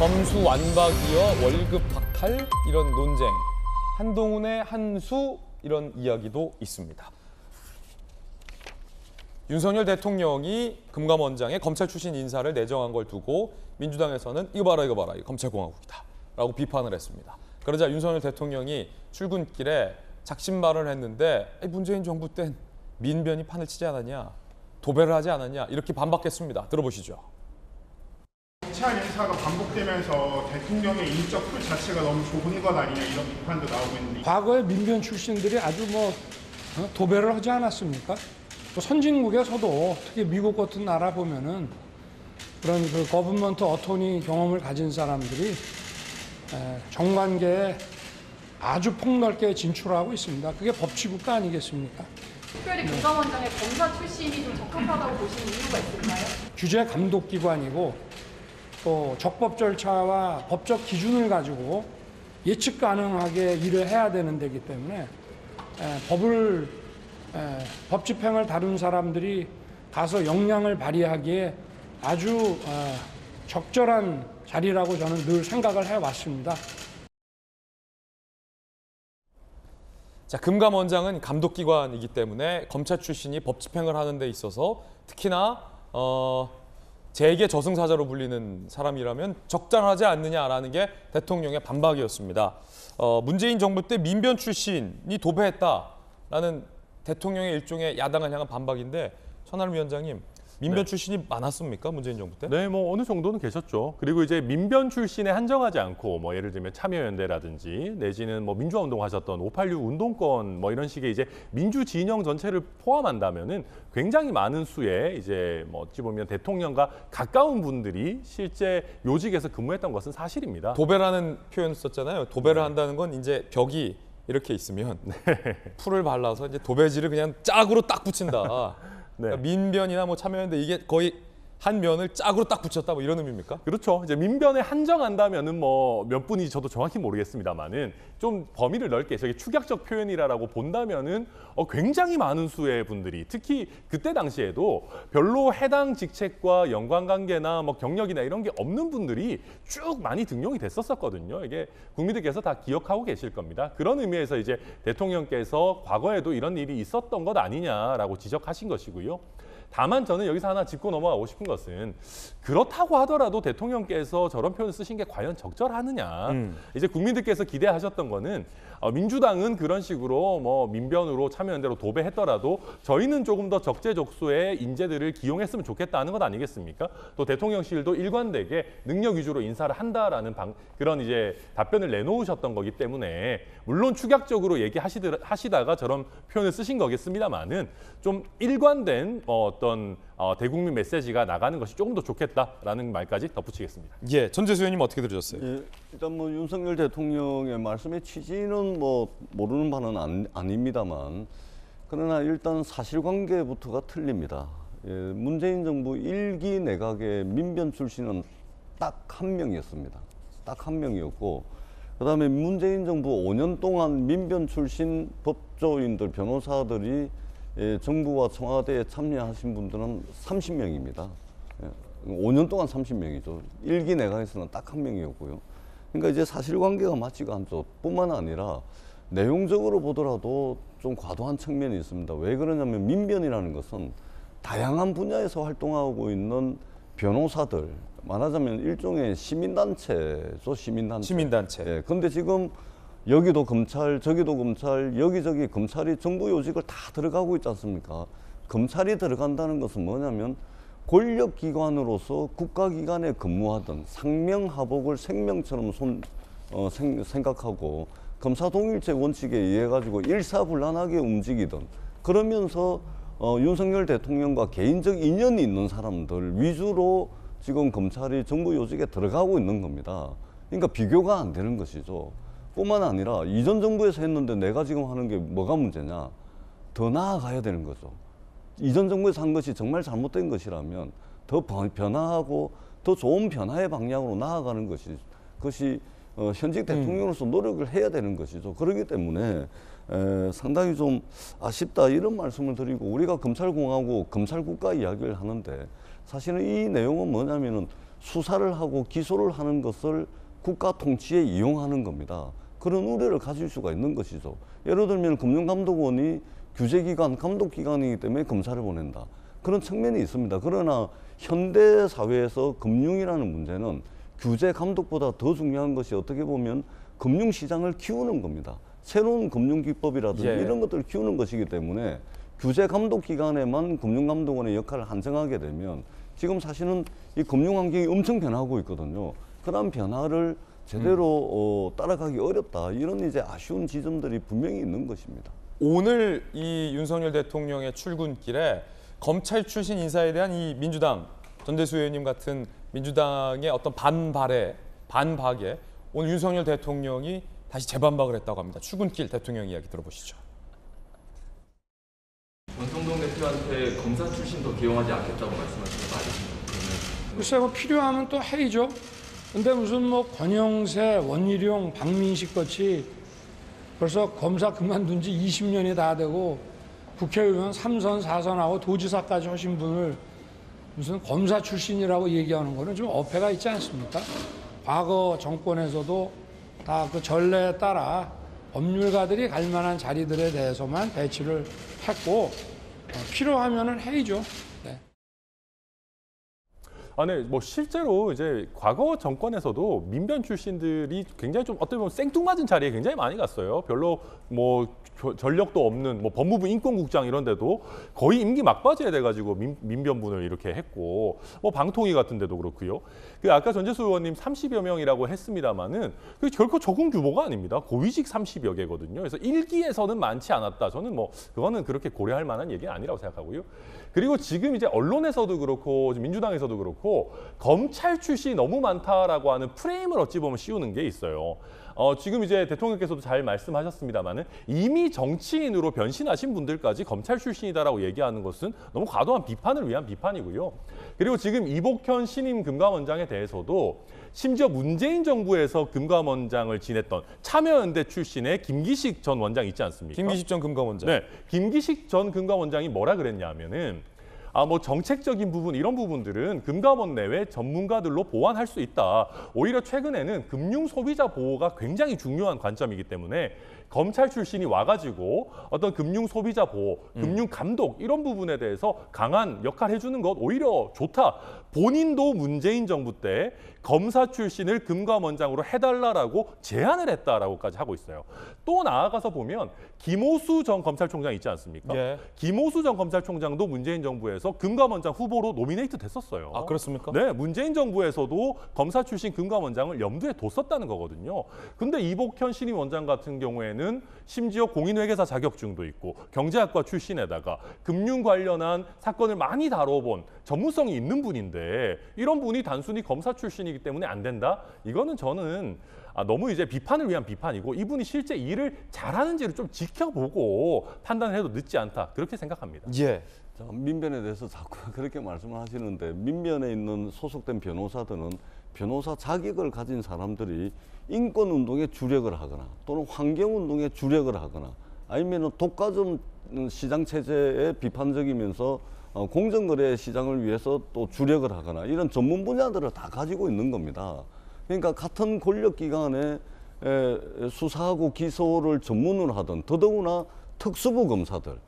검수 완박이어 월급 박탈 이런 논쟁, 한동훈의 한수 이런 이야기도 있습니다. 윤석열 대통령이 금감원장에 검찰 출신 인사를 내정한 걸 두고 민주당에서는 이거 봐라 이거 검찰공화국이다 라고 비판을 했습니다. 그러자 윤석열 대통령이 출근길에 작심발언을 했는데 문재인 정부 땐 민변이 판을 치지 않았냐, 도배를 하지 않았냐 이렇게 반박했습니다. 들어보시죠. 검찰 인사가 반복되면서 대통령의 인적 풀 자체가 너무 좁은 것 아니냐 이런 비판도 나오고 있는데, 과거에 민변 출신들이 아주 도배를 하지 않았습니까? 또 선진국에서도 특히 미국 같은 나라 보면은 그런 그 거버먼트 어토니 경험을 가진 사람들이 정관계에 아주 폭넓게 진출하고 있습니다. 그게 법치국가 아니겠습니까? 특별히 금감원장의 검사 출신이 좀 적합하다고 보시는 이유가 있을까요? 규제 감독기관이고 또 적법 절차와 법적 기준을 가지고 예측 가능하게 일을 해야 되는 데이기 때문에 법 집행을 다룬 사람들이 가서 역량을 발휘하기에 아주 적절한 자리라고 저는 늘 생각을 해왔습니다. 자, 금감원장은 감독기관이기 때문에 검찰 출신이 법 집행을 하는 데 있어서 특히나 재계 저승사자로 불리는 사람이라면 적절하지 않느냐라는 게 대통령의 반박이었습니다. 문재인 정부 때 민변 출신이 도배했다라는 대통령의 일종의 야당을 향한 반박인데, 천하람 위원장님, 민변 출신이 많았습니까? 문재인 정부 때? 네, 어느 정도는 계셨죠. 그리고 이제 민변 출신에 한정하지 않고 예를 들면 참여연대라든지 내지는 민주화 운동하셨던 586 운동권 이런 식의 이제 민주 진영 전체를 포함한다면은 굉장히 많은 수의 이제 어찌 보면 대통령과 가까운 분들이 실제 요직에서 근무했던 것은 사실입니다. 도배라는 표현을 썼잖아요. 도배를 한다는 건 이제 벽이 이렇게 있으면 풀을 발라서 이제 도배지를 그냥 짝으로 딱 붙인다. 네. 그러니까 민변이나 참여연대 이게 거의 한 면을 짝으로 딱 붙였다 이런 의미입니까? 그렇죠. 이제 민변에 한정한다면은 몇 분인지 저도 정확히 모르겠습니다만은 좀 범위를 넓게 저게 축약적 표현이라고 본다면은 굉장히 많은 수의 분들이, 특히 그때 당시에도 별로 해당 직책과 연관관계나 경력이나 이런 게 없는 분들이 쭉 많이 등용이 됐었거든요. 이게 국민들께서 다 기억하고 계실 겁니다. 그런 의미에서 이제 대통령께서 과거에도 이런 일이 있었던 것 아니냐라고 지적하신 것이고요. 다만 저는 여기서 하나 짚고 넘어가고 싶은 것은, 그렇다고 하더라도 대통령께서 저런 표현을 쓰신 게 과연 적절하느냐. 이제 국민들께서 기대하셨던 거는 민주당은 그런 식으로 민변으로 참여연대로 도배했더라도 저희는 조금 더 적재적소의 인재들을 기용했으면 좋겠다는 것 아니겠습니까? 또 대통령실도 일관되게 능력 위주로 인사를 한다라는 그런 이제 답변을 내놓으셨던 거기 때문에, 물론 축약적으로 얘기하시다가 저런 표현을 쓰신 거겠습니다만은 좀 일관된 어떤 대국민 메시지가 나가는 것이 조금 더 좋겠다라는 말까지 덧붙이겠습니다. 예, 전재수 의원님 어떻게 들으셨어요? 예, 일단 윤석열 대통령의 말씀의 취지는 모르는 바는 아닙니다만, 그러나 일단 사실관계부터가 틀립니다. 예, 문재인 정부 1기 내각의 민변 출신은 딱 한 명이었습니다. 딱 한 명이었고, 그다음에 문재인 정부 5년 동안 민변 출신 법조인들, 변호사들이 정부와 청와대에 참여하신 분들은 30명입니다. 5년 동안 30명이죠. 1기 내각에서는 딱 한 명이었고요. 그러니까 이제 사실관계가 맞지가 않죠. 뿐만 아니라 내용적으로 보더라도 좀 과도한 측면이 있습니다. 왜 그러냐면 민변이라는 것은 다양한 분야에서 활동하고 있는 변호사들, 말하자면 일종의 시민단체죠. 시민단체. 예, 근데 지금 여기도 검찰, 저기도 검찰, 여기저기 검찰이 정부 요직을 다 들어가고 있지 않습니까? 검찰이 들어간다는 것은 뭐냐면 권력기관으로서 국가기관에 근무하던 상명하복을 생명처럼 생각하고 검사동일체 원칙에 의해 가지고 일사불란하게 움직이던, 그러면서 윤석열 대통령과 개인적 인연이 있는 사람들 위주로 지금 검찰이 정부 요직에 들어가고 있는 겁니다. 그러니까 비교가 안 되는 것이죠. 뿐만 아니라 이전 정부에서 했는데 내가 지금 하는 게 뭐가 문제냐, 더 나아가야 되는 거죠. 이전 정부에서 한 것이 정말 잘못된 것이라면 더 변화하고 더 좋은 변화의 방향으로 나아가는 그것이 현직 대통령으로서 노력을 해야 되는 것이죠. 그렇기 때문에 상당히 좀 아쉽다 이런 말씀을 드리고, 우리가 검찰공화국, 검찰국가 이야기를 하는데 사실은 이 내용은 뭐냐면은 수사를 하고 기소를 하는 것을 국가 통치에 이용하는 겁니다. 그런 우려를 가질 수가 있는 것이죠. 예를 들면 금융감독원이 규제기관, 감독기관이기 때문에 검사를 보낸다. 그런 측면이 있습니다. 그러나 현대 사회에서 금융이라는 문제는 규제 감독보다 더 중요한 것이 어떻게 보면 금융시장을 키우는 겁니다. 새로운 금융기법이라든지 예. 이런 것들을 키우는 것이기 때문에 규제 감독기관에만 금융감독원의 역할을 한정하게 되면 지금 사실은 이 금융환경이 엄청 변하고 있거든요. 그런 변화를 제대로 따라가기 어렵다. 이런 이제 아쉬운 지점들이 분명히 있는 것입니다. 오늘 이 윤석열 대통령의 출근길에 검찰 출신 인사에 대한 이 민주당 전대수 의원님 같은 민주당의 어떤 반박에 오늘 윤석열 대통령이 다시 재반박을 했다고 합니다. 출근길 대통령 이야기 들어보시죠. 권성동 대표한테 검사 출신도 기용하지 않겠다고 말씀하시는 거 아니신가요? 글쎄 뭐 필요하면 또 해이죠. 근데 무슨 뭐 권영세, 원희룡, 박민식 같이 벌써 검사 그만둔 지 20년이 다 되고 국회의원 3선, 4선하고 도지사까지 하신 분을 무슨 검사 출신이라고 얘기하는 거는 좀 어폐가 있지 않습니까? 과거 정권에서도 다 그 전례에 따라 법률가들이 갈 만한 자리들에 대해서만 배치를 했고 필요하면은 해이죠. 네. 네, 뭐 실제로 이제 과거 정권에서도 민변 출신들이 굉장히 좀 어떻게 보면 생뚱맞은 자리에 굉장히 많이 갔어요. 별로 뭐 전력도 없는 뭐 법무부 인권국장 이런 데도 거의 임기 막바지에 돼가지고 민변분을 이렇게 했고 뭐 방통위 같은 데도 그렇고요. 그 아까 전재수 의원님 30여 명이라고 했습니다마는 그 결코 적은 규모가 아닙니다. 고위직 30여 개거든요. 그래서 1기에서는 많지 않았다. 저는 뭐 그거는 그렇게 고려할 만한 얘기는 아니라고 생각하고요. 그리고 지금 이제 언론에서도 그렇고 민주당에서도 그렇고 검찰 출신이 너무 많다라고 하는 프레임을 어찌 보면 씌우는 게 있어요. 지금 이제 대통령께서도 잘 말씀하셨습니다만은 이미 정치인으로 변신하신 분들까지 검찰 출신이다라고 얘기하는 것은 너무 과도한 비판을 위한 비판이고요. 그리고 지금 이복현 신임 금감원장에 대해서도 심지어 문재인 정부에서 금감원장을 지냈던 참여연대 출신의 김기식 전 원장 있지 않습니까? 김기식 전 금감원장. 네, 김기식 전 금감원장이 뭐라 그랬냐면은 뭐 정책적인 부분 이런 부분들은 금감원 내외 전문가들로 보완할 수 있다. 오히려 최근에는 금융 소비자 보호가 굉장히 중요한 관점이기 때문에 검찰 출신이 와가지고 어떤 금융 소비자 보호, 금융 감독 이런 부분에 대해서 강한 역할 해주는 것 오히려 좋다. 본인도 문재인 정부 때 검사 출신을 금감원장으로 해달라라고 제안을 했다라고까지 하고 있어요. 또 나아가서 보면 김오수 전 검찰총장 있지 않습니까? 예. 김오수 전 검찰총장도 문재인 정부에서 금감원장 후보로 노미네이트 됐었어요. 아, 그렇습니까? 네, 문재인 정부에서도 검사 출신 금감원장을 염두에 뒀었다는 거거든요. 근데 이복현 신임 원장 같은 경우에는 심지어 공인회계사 자격증도 있고 경제학과 출신에다가 금융 관련한 사건을 많이 다뤄본 전문성이 있는 분인데 이런 분이 단순히 검사 출신이기 때문에 안 된다? 이거는 저는 너무 이제 비판을 위한 비판이고 이분이 실제 일을 잘하는지를 좀 지켜보고 판단해도 늦지 않다. 그렇게 생각합니다. 예. 자, 민변에 대해서 자꾸 그렇게 말씀을 하시는데 민변에 있는 소속된 변호사들은 변호사 자격을 가진 사람들이 인권운동에 주력을 하거나 또는 환경운동에 주력을 하거나 아니면 독과점 시장 체제에 비판적이면서 공정거래 시장을 위해서 또 주력을 하거나 이런 전문 분야들을 다 가지고 있는 겁니다. 그러니까 같은 권력기관에 수사하고 기소를 전문으로 하던 더더구나 특수부 검사들,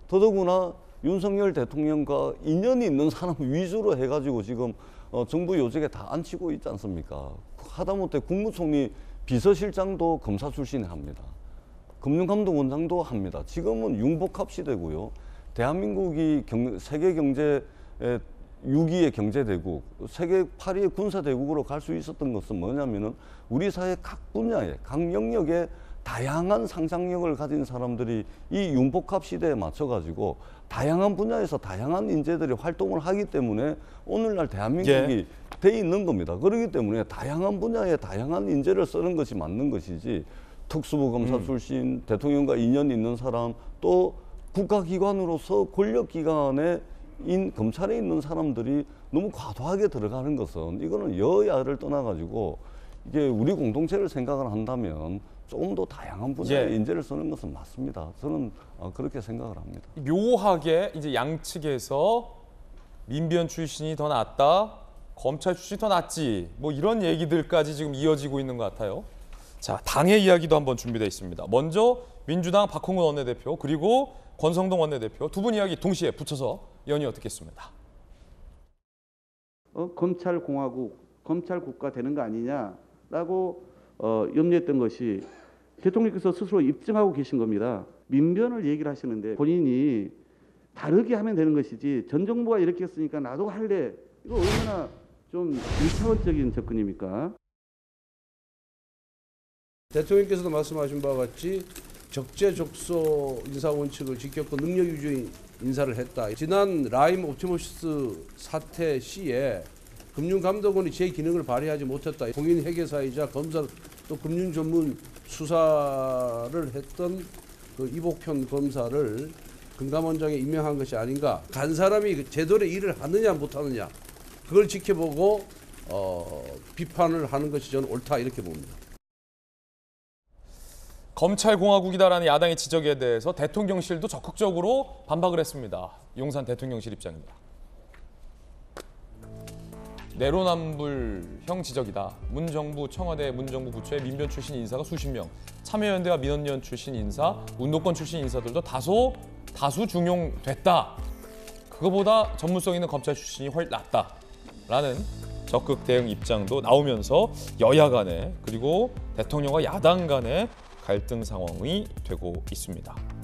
더더구나 윤석열 대통령과 인연이 있는 사람 위주로 해가지고 지금 정부 요직에 다 앉히고 있지 않습니까? 하다못해 국무총리 비서실장도 검사 출신이 합니다. 금융감독원장도 합니다. 지금은 융복합 시대고요. 대한민국이 세계 경제 6위의 경제대국, 세계 8위의 군사대국으로 갈 수 있었던 것은 뭐냐면은 우리 사회 각 분야에, 각 영역에 다양한 상상력을 가진 사람들이 이 융복합 시대에 맞춰가지고 다양한 분야에서 다양한 인재들이 활동을 하기 때문에 오늘날 대한민국이 돼 있는 겁니다. 그렇기 때문에 다양한 분야에 다양한 인재를 쓰는 것이 맞는 것이지 특수부 검사 출신, 대통령과 인연이 있는 사람, 또 국가기관으로서 권력기관에 검찰에 있는 사람들이 너무 과도하게 들어가는 것은 이거는 여야를 떠나가지고 이게 우리 공동체를 생각을 한다면 조금 더 다양한 분야의 인재를 쓰는 것은 맞습니다. 저는 그렇게 생각을 합니다. 묘하게 이제 양측에서 민변 출신이 더 낫다, 검찰 출신이 더 낫지. 뭐 이런 얘기들까지 지금 이어지고 있는 것 같아요. 자, 당의 이야기도 한번 준비되어 있습니다. 먼저 민주당 박홍근 원내대표 그리고 권성동 원내대표 두 분 이야기 동시에 붙여서 연이어 듣겠습니다. 검찰공화국, 검찰국가 되는 거 아니냐라고 염려했던 것이 대통령께서 스스로 입증하고 계신 겁니다. 민변을 얘기를 하시는데 본인이 다르게 하면 되는 것이지 전 정부가 이렇게 했으니까 나도 할래. 이거 얼마나 좀 일차원적인 접근입니까? 대통령께서도 말씀하신 바와 같이 적재적소 인사 원칙을 지켰고 능력 위주의 인사를 했다. 지난 라임 옵티머스 사태 시에 금융감독원이 제 기능을 발휘하지 못했다. 공인 회계사이자 검사 또 금융 전문 수사를 했던 그 이복현 검사를 금감원장에 임명한 것이 아닌가. 간 사람이 제대로 일을 하느냐 못하느냐 그걸 지켜보고 비판을 하는 것이 저는 옳다 이렇게 봅니다. 검찰공화국이다라는 야당의 지적에 대해서 대통령실도 적극적으로 반박을 했습니다. 용산 대통령실 입장입니다. 내로남불형 지적이다. 문정부 청와대 문정부 부처의 민변 출신 인사가 수십 명, 참여연대와 민원연 출신 인사, 운동권 출신 인사들도 다수 중용됐다. 그거보다 전문성 있는 검찰 출신이 훨씬 낫다라는 적극 대응 입장도 나오면서 여야 간에 그리고 대통령과 야당 간의 갈등 상황이 되고 있습니다.